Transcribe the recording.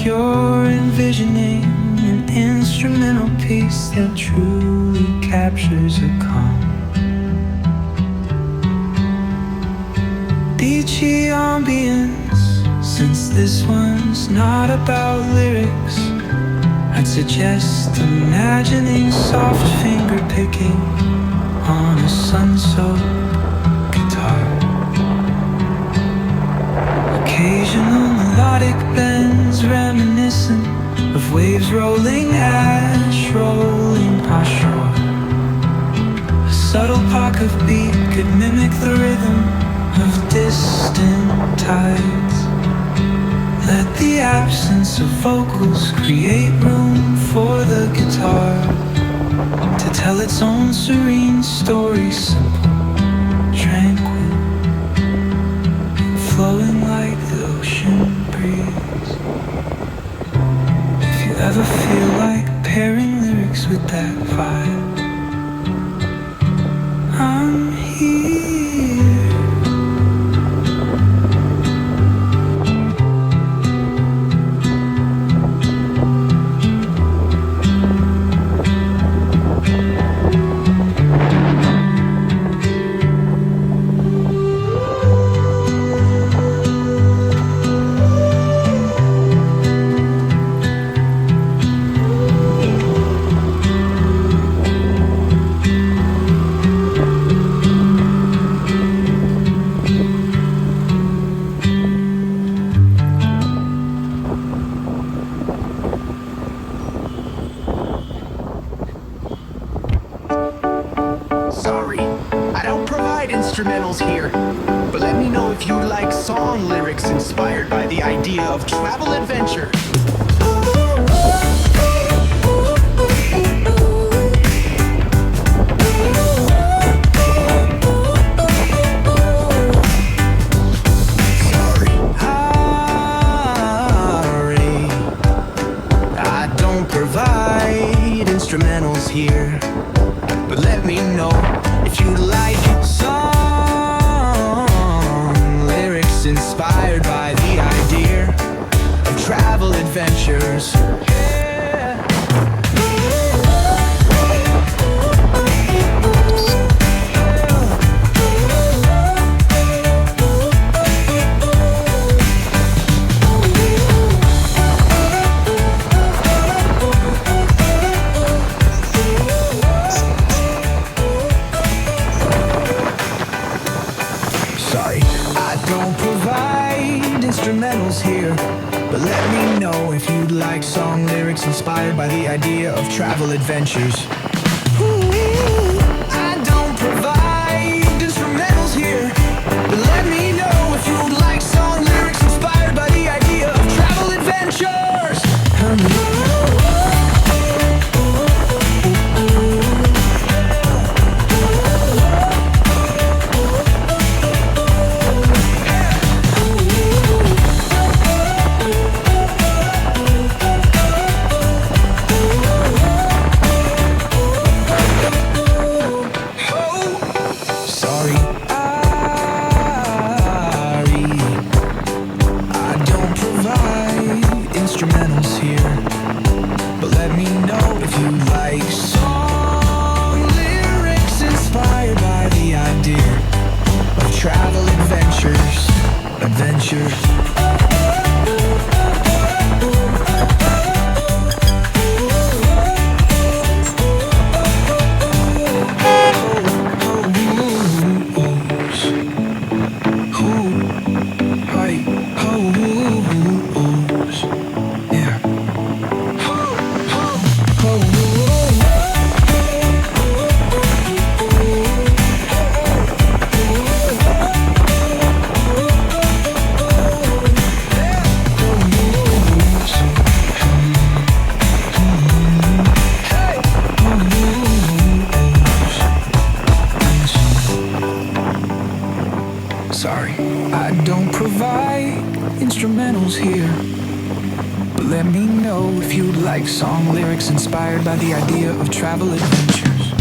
like you're envisioning an instrumental piece that truly captures a calm, beachy ambience. Since this one's not about lyrics, I'd suggest imagining soft finger picking on a sun-soaked guitar. Occasional melodic bends reminiscent of waves rolling ash, rolling ashore. A subtle pock of beat could mimic the rhythm of distant tides. Let the absence of vocals create room for the guitar to tell its own serene story, simple, tranquil, flowing like the ocean breeze. If you ever feel like pairing lyrics with that vibe, I'm here. Instrumentals here, but let me know if you like song lyrics inspired by the idea of travel adventure. Sorry, I don't provide instrumentals here, but let me know if you like song lyrics inspired by the idea of travel adventures. Sorry, I don't provide instrumentals here, but let me know if you'd like song lyrics inspired by the idea of travel adventures. I don't provide instrumentals here, but let me know if you'd like song lyrics inspired by the idea of travel adventures. Instrumentals here, but let me know if you like song lyrics inspired by the idea of travel adventures. Sorry, I don't provide instrumentals here, but let me know if you'd like song lyrics inspired by the idea of travel adventures.